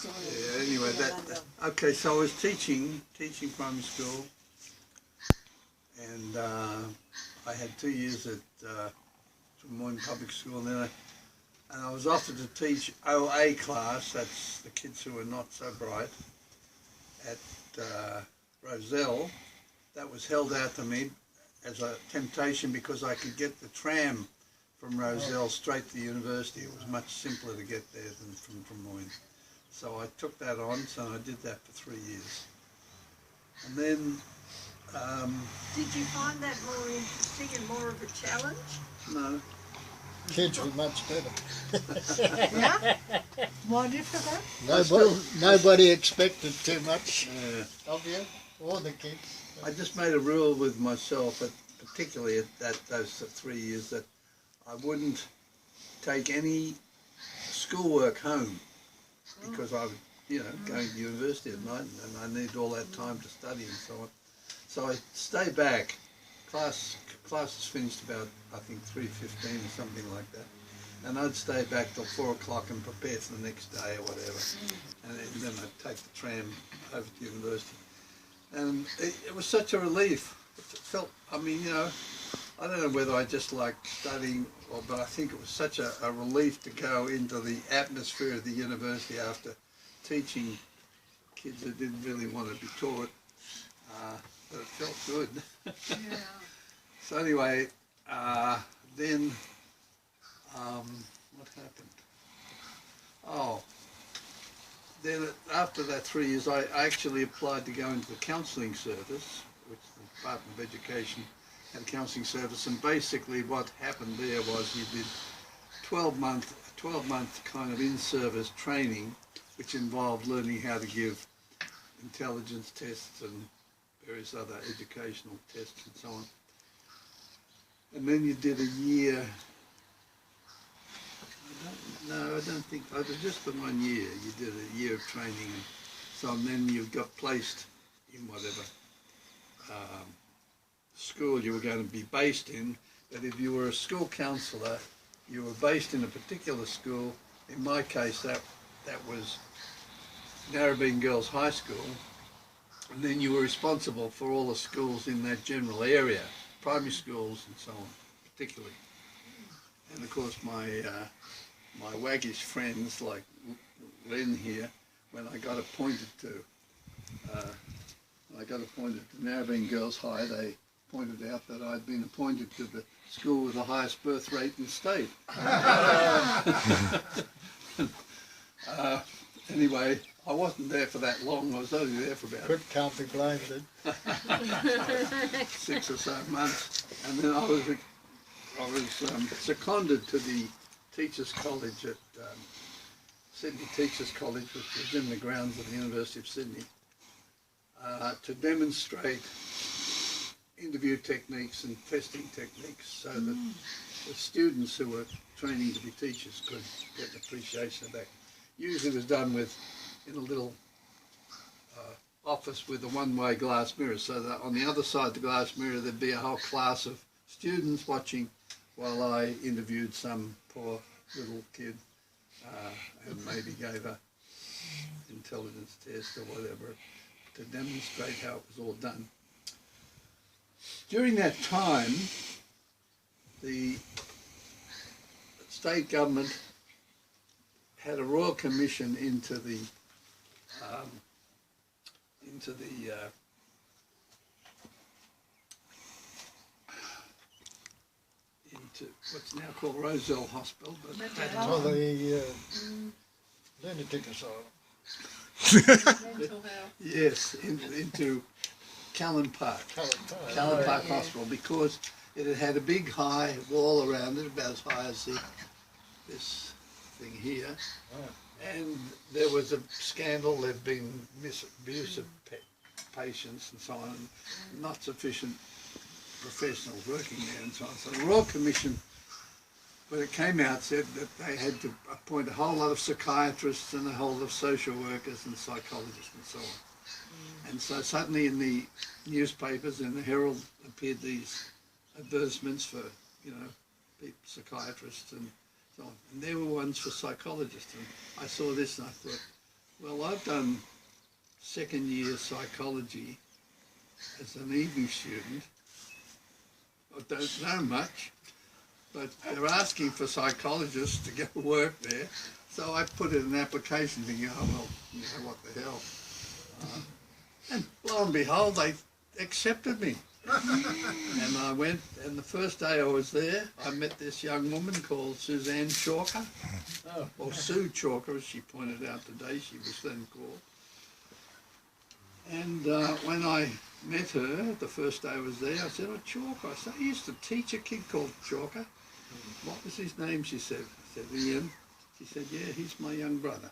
Yeah, anyway, okay, so I was teaching primary school, and I had 2 years at Moyne Public School, and I was offered to teach OA class, that's the kids who are not so bright, at Rozelle. That was held out to me as a temptation because I could get the tram from Rozelle straight to the university. It was much simpler to get there than from Moyne. So I took that on, so I did that for 3 years. And then... did you find that more interesting and more of a challenge? No. Kids were much better. Yeah? Why do you for that? Nobody expected too much of you or the kids. I just made a rule with myself, particularly at those 3 years, that I wouldn't take any schoolwork home because I was, going to university at night and I needed all that time to study and so on. So I stay back. Classes finished about, I think, 3:15 or something like that. And I'd stay back till 4 o'clock and prepare for the next day or whatever. And then I'd take the tram over to university. And it was such a relief. It felt, I don't know whether I just liked studying, but I think it was such a relief to go into the atmosphere of the university after teaching kids who didn't really want to be taught. But it felt good. Yeah. So anyway, then what happened? Oh, then after that 3 years, I actually applied to go into the counselling service, which the Department of Education had a counselling service, and basically what happened there was you did 12-month kind of in-service training, which involved learning how to give intelligence tests and various other educational tests and so on. And then you did a year, I don't think, it was just the 1 year. You did a year of training and so on, then you got placed in whatever school you were going to be based in. But if you were a school counsellor, you were based in a particular school. In my case, that was Narrabeen Girls High School. And then you were responsible for all the schools in that general area, primary schools and so on, particularly. And of course my waggish friends like Len here, when I got appointed to Narrabeen Girls High, they pointed out that I'd been appointed to the school with the highest birth rate in the state. Anyway, I wasn't there for that long. I was only there for about... Can't be blamed then. 6 or so months. And then I was seconded to the Teachers College at Sydney Teachers College, which was in the grounds of the University of Sydney, to demonstrate interview techniques and testing techniques so that the students who were training to be teachers could get an appreciation of that. Usually it was done in a little office with a one-way glass mirror, so that on the other side of the glass mirror there'd be a whole class of students watching while I interviewed some poor little kid and maybe gave a intelligence test or whatever to demonstrate how it was all done. During that time, the state government had a royal commission into what's now called Rozelle Hospital, but The lunatic asylum. Mental health. yes, into Callan Park Hospital, because it had a big high wall around it, about as high as this thing here. Oh. And there was a scandal. There'd been abuse of patients and so on, and not sufficient professionals working there and so on. So the Royal Commission, when it came out, said that they had to appoint a whole lot of psychiatrists and a whole lot of social workers and psychologists and so on. And so suddenly in the newspapers, in the Herald, appeared these advertisements for, psychiatrists and so on. And there were ones for psychologists. And I saw this and I thought, Well, I've done second year psychology as an evening student. I don't know much, but they're asking for psychologists to go work there. So I put in an application thinking, oh, well, you know, what the hell. And lo and behold, they accepted me. And I went, and the first day I was there, I met this young woman called Suzanne Chalker, or Sue Chalker, as she pointed out today, she was then called. And when I met her, the first day I was there, I said, oh, Chalker. I said, I used to teach a kid called Chalker. What was his name, she said. I said, Ian. She said, yeah, he's my young brother.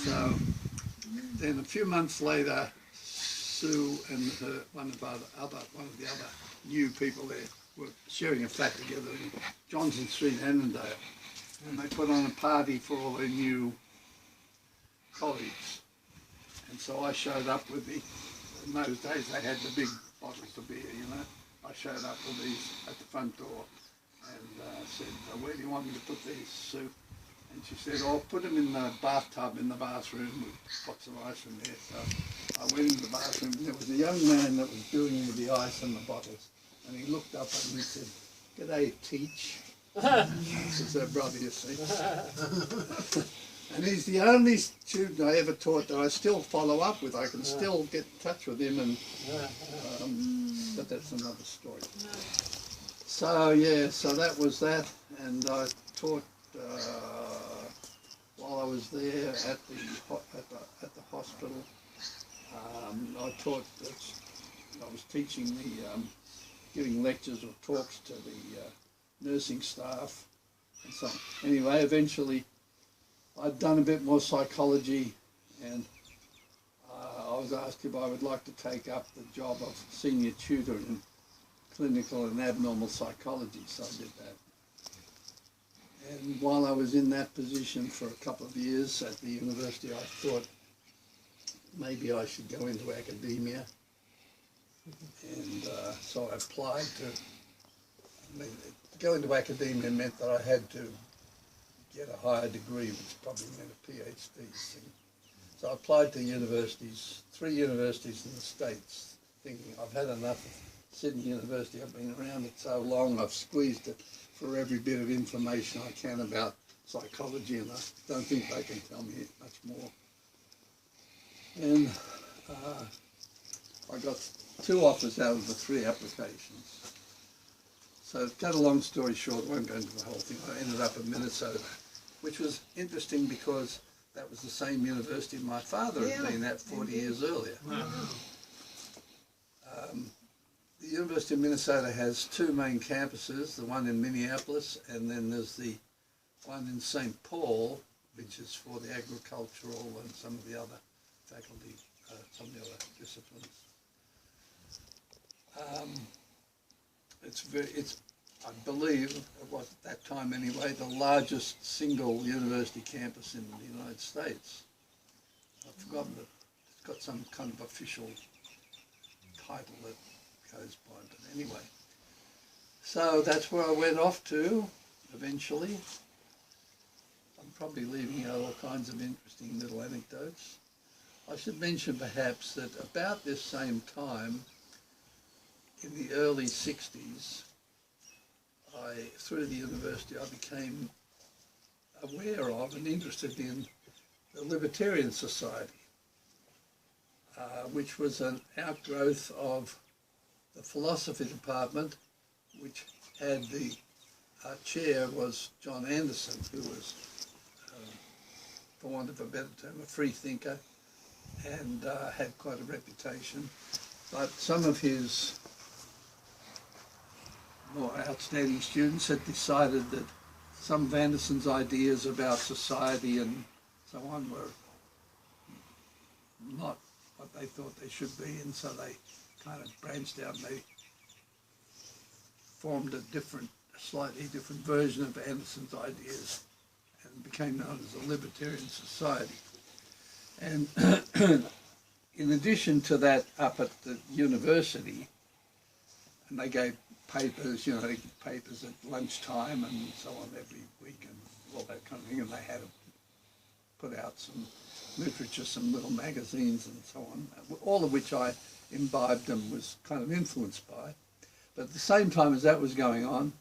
So then a few months later, Sue and one of the other new people there were sharing a flat together in Johnson Street, Annandale. And they put on a party for all their new colleagues. And so I showed up with in those days they had the big bottles of beer, you know. I showed up with these at the front door and said, where do you want me to put these, Sue? And she said, oh, put them in the bathtub in the bathroom with pots of ice in there. So I went into the bathroom and there was a young man that was doing with the ice and the bottles. And he looked up at me and said, g'day, Teach. This is her brother, you see. And he's the only student I ever taught that I still follow up with. I can still get in touch with him, and but that's another story. So yeah, so that was that, and I taught while I was there at the hospital. I taught. I was teaching giving lectures or talks to the nursing staff, and so on. Anyway, eventually I'd done a bit more psychology, and I was asked if I would like to take up the job of senior tutor in clinical and abnormal psychology, so I did that. And while I was in that position for a couple of years at the university, I thought maybe I should go into academia. And so I applied to, go into academia meant that I had to get a higher degree, which probably meant a PhD. So I applied to universities, 3 universities in the States, thinking I've had enough of Sydney University. I've been around it so long, I've squeezed it for every bit of information I can about psychology, and I don't think they can tell me much more. And I got 2 offers out of the 3 applications. So to cut a long story short, I won't go into the whole thing. I ended up in Minnesota, which was interesting because that was the same university my father had been at 40 years earlier. Wow. The University of Minnesota has 2 main campuses, the one in Minneapolis, and then there's the one in St. Paul, which is for the agricultural and some of the other faculty, some of the other disciplines. It's I believe, it was at that time anyway, the largest single university campus in the United States. I've forgotten it. It's got some kind of official title that goes by, but anyway. So that's where I went off to, eventually. I'm probably leaving out all kinds of interesting little anecdotes. I should mention perhaps that about this same time, in the early 60s, through the university, I became aware of and interested in the Libertarian Society, which was an outgrowth of the philosophy department, which had the chair was John Anderson, who was, for want of a better term, a free thinker, and had quite a reputation. But some of his more outstanding students had decided that some of Anderson's ideas about society and so on were not what they thought they should be, and so they kind of branched out and they formed a slightly different version of Anderson's ideas and became known as the Libertarian Society. And in addition to that, up at the university, and they gave papers, you know, they gave papers at lunchtime and so on every week and all that kind of thing, and they had to put out some literature, some little magazines and so on, all of which I imbibed and was kind of influenced by. But at the same time as that was going on,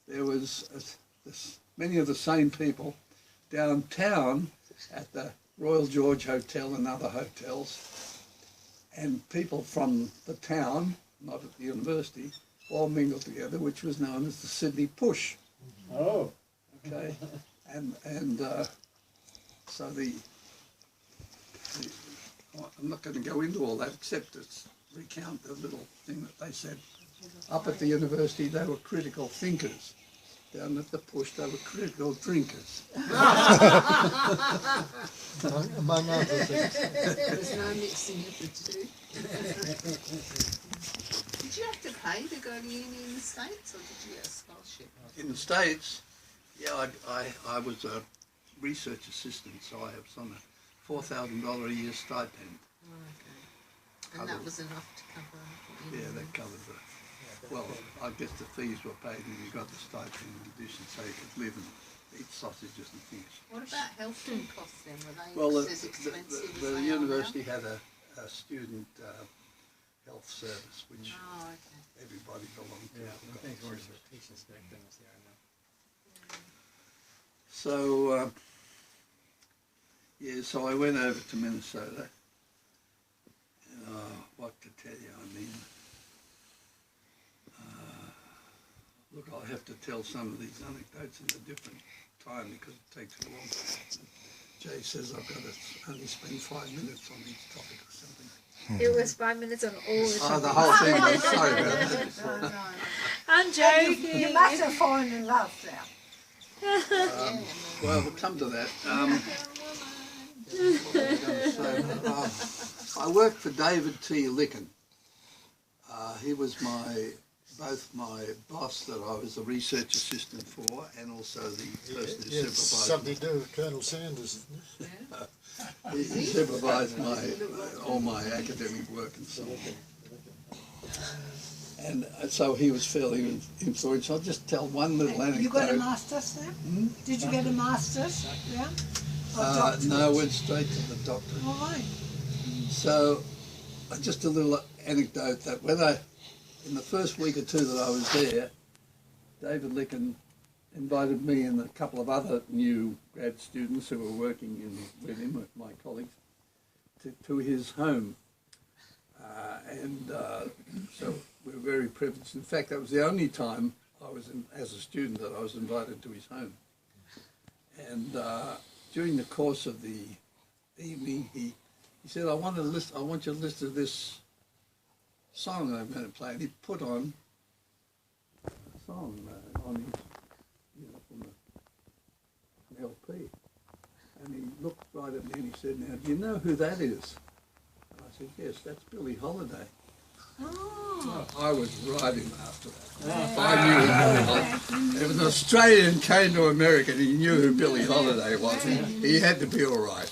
there was many of the same people downtown at the Royal George Hotel and other hotels, and people from the town, not at the university, all mingled together, which was known as the Sydney Push. Oh. Okay, and so I'm not going to go into all that except to recount the little thing that they said. Up at the university, they were critical thinkers. Down at the Push, they were critical drinkers. Among other things. There's no mixing of the two. Did you have to pay to go to uni in the States, or did you get a scholarship? In the States, yeah, I was a research assistant, so I was on a $4,000 a year stipend. Oh, okay. And that was enough to cover what you Yeah, needed? that covered the, well, I guess the fees were paid and you got the stipend in addition, so you could live and eat sausages and things. What about healthcare costs then? Were they Well, as expensive as the they university had a student health service, which are now? Oh, okay. everybody belonged to. Yeah, I think ours were patients back then as they are now. So, yeah, so I went over to Minnesota. And, what to tell you, I mean, look, I'll have to tell some of these anecdotes in a different time because it takes too long. Jay says I've got to only spend 5 minutes on each topic or something. It was 5 minutes on all the Oh, topics. the whole thing, I'm sorry about that. No, no. I'm joking. You must have fallen in love now. Well, we'll come to that. What was I going to say? I worked for David T. Licken. He was both my boss that I was a research assistant for and also the person who Yeah, it's supervised something to do with Colonel Sanders, isn't it? he supervised all my academic work and so on. And so he was fairly influential. I'll just tell one little anecdote. You got a master's there? Did you get a master's? Yeah? Or doctorate? No, I went straight to the doctorate. All right. So, just a little anecdote that in the first week or two that I was there, David Licken invited me and a couple of other new grad students who were working with him, my colleagues, to his home. So we were very privileged. In fact, that was the only time as a student that I was invited to his home. And during the course of the evening, he said, I want you to listen to this song I'm going to play. And he put on a song on his, from an LP. And he looked right at me and he said, now, do you know who that is? And I said, yes, that's Billie Holiday. Oh. I was riding after that. I knew who Billie Holiday. If an Australian came to America and he knew who Billie Holiday was, he had to be all right.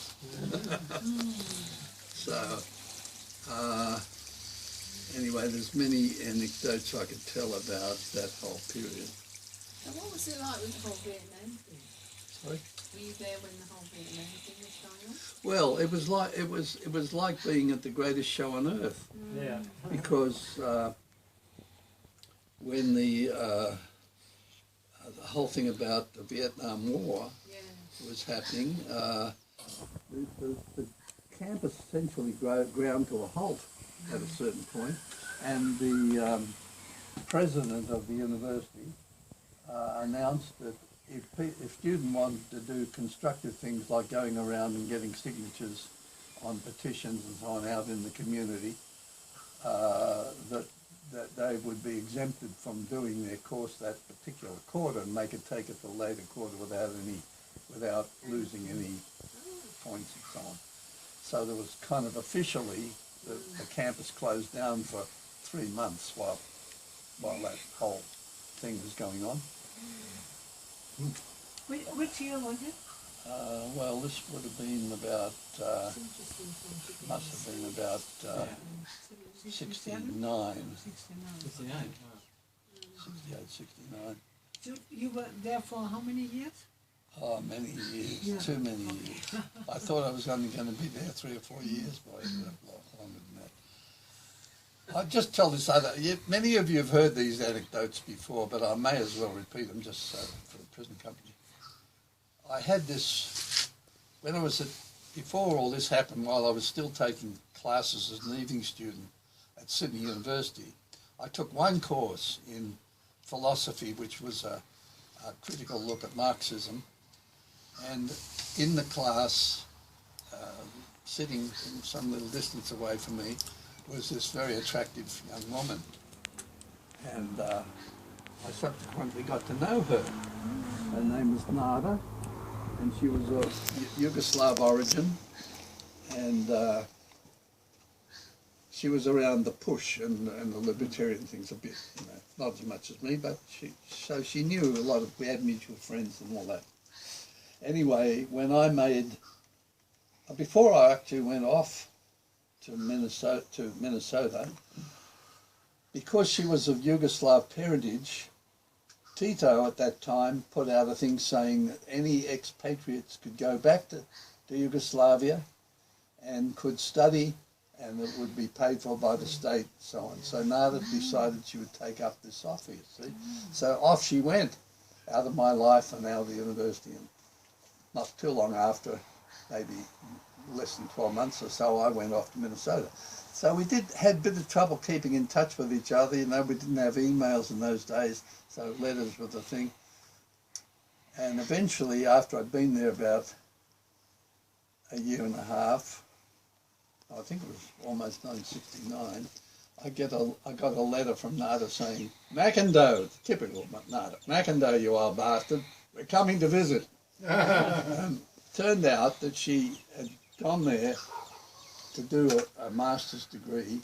So, anyway, there's many anecdotes I could tell about that whole period. So what was it like with the whole Vietnam thing? Sorry? Were you there when the whole Vietnam thing was going on? Well, it was like being at the greatest show on earth. Yeah. Because when the whole thing about the Vietnam War was happening, the campus essentially ground to a halt at a certain point, and the president of the university announced that if students wanted to do constructive things like going around and getting signatures on petitions and so on out in the community, that they would be exempted from doing their course that particular quarter, and they could take it to a later quarter without losing any points and so on. So there was kind of officially the campus closed down for 3 months while that whole thing was going on. Which year was it? Well, this would have been about, must have been about 69, 69. 68, 69. So you were there for how many years? Oh, many years, too many years. I thought I was only going to be there 3 or 4 years, but I ended up a lot longer than that. I'll just tell this other, many of you have heard these anecdotes before, but I may as well repeat them just so for the prison company. I had this, when I was before all this happened, while I was still taking classes as an evening student at Sydney University, I took one course in philosophy, which was a critical look at Marxism, and in the class, sitting some little distance away from me, was this very attractive young woman, and I subsequently got to know her. Her name was Nada, and she was of Yugoslav origin, and she was around the push and the libertarian things a bit, not as much as me, but she knew a lot of, we had mutual friends and all that. Anyway, when I made, before I actually went off to Minnesota, because she was of Yugoslav parentage, Tito at that time put out a thing saying that any expatriates could go back to Yugoslavia and could study, and it would be paid for by the state, and so on. So Nada decided she would take up this offer, you see. So off she went, out of my life and out of the university. And not too long after, maybe less than 12 months or so, I went off to Minnesota. So we had a bit of trouble keeping in touch with each other. We didn't have emails in those days, so letters were the thing. And eventually, after I'd been there about a year and a half, I think it was almost 1969, I got a letter from Nada saying, "Macindoe," typical Nada, "Macindoe, you old bastard, we're coming to visit." Turned out that she had gone there to do a master's degree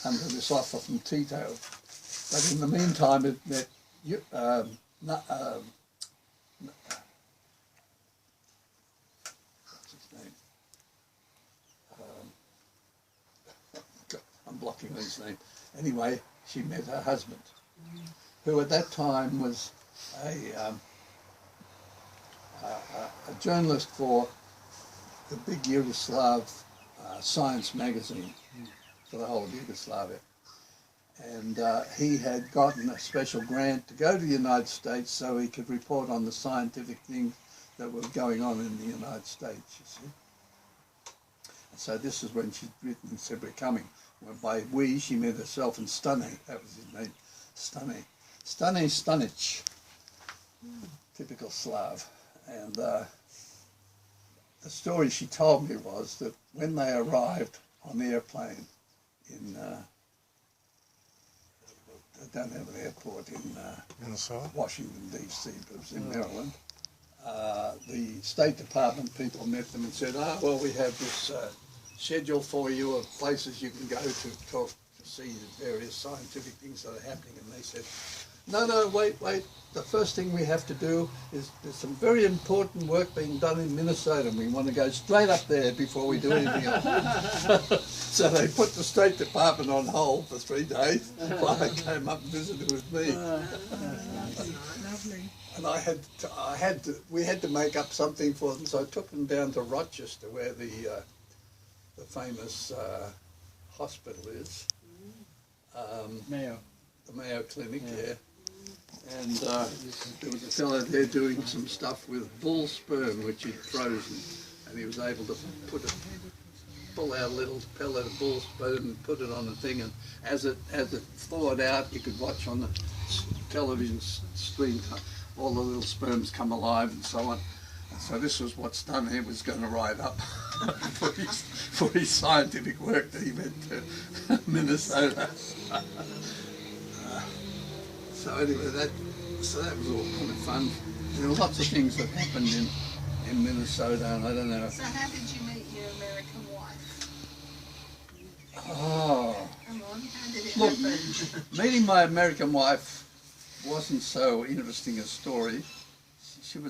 under this offer from Tito. But in the meantime, it met what's his name? I'm blocking his name. Anyway, she met her husband, who at that time was a journalist for the big Yugoslav science magazine for the whole of Yugoslavia. And he had gotten a special grant to go to the United States so he could report on the scientific things that were going on in the United States, you see. And so this is when she'd written and said, "We're coming." Well, by we, she meant herself and Stane, that was his name, Stane. Stane Stanic, typical Slav. And the story she told me was that when they arrived on the airplane in, they don't have an airport in Washington, D.C., but it was in Maryland, the State Department people met them and said, well, we have this schedule for you of places you can go to talk, to see the various scientific things that are happening. And they said, no, wait, the first thing we have to do is there's some very important work being done in Minnesota, and we want to go straight up there before we do anything else. So they put the State Department on hold for 3 days while they came up and visited with me. Lovely. And we had to make up something for them, so I took them down to Rochester, where the famous hospital is. Mayo. The Mayo Clinic, yeah. And there was a fellow there doing some stuff with bull sperm, which he'd frozen, and he was able to pull out a little pellet of bull sperm and put it on the thing, and as it thawed out, you could watch on the television screen all the little sperms come alive and so on. And so this was what Stane was going to write up for his scientific work that he went to Minnesota. So anyway, that was all kind of fun. There were lots of things that happened in Minnesota, and I don't know. So how did you meet your American wife? Oh, Come on, how did it look, happen? meeting my American wife wasn't so interesting a story.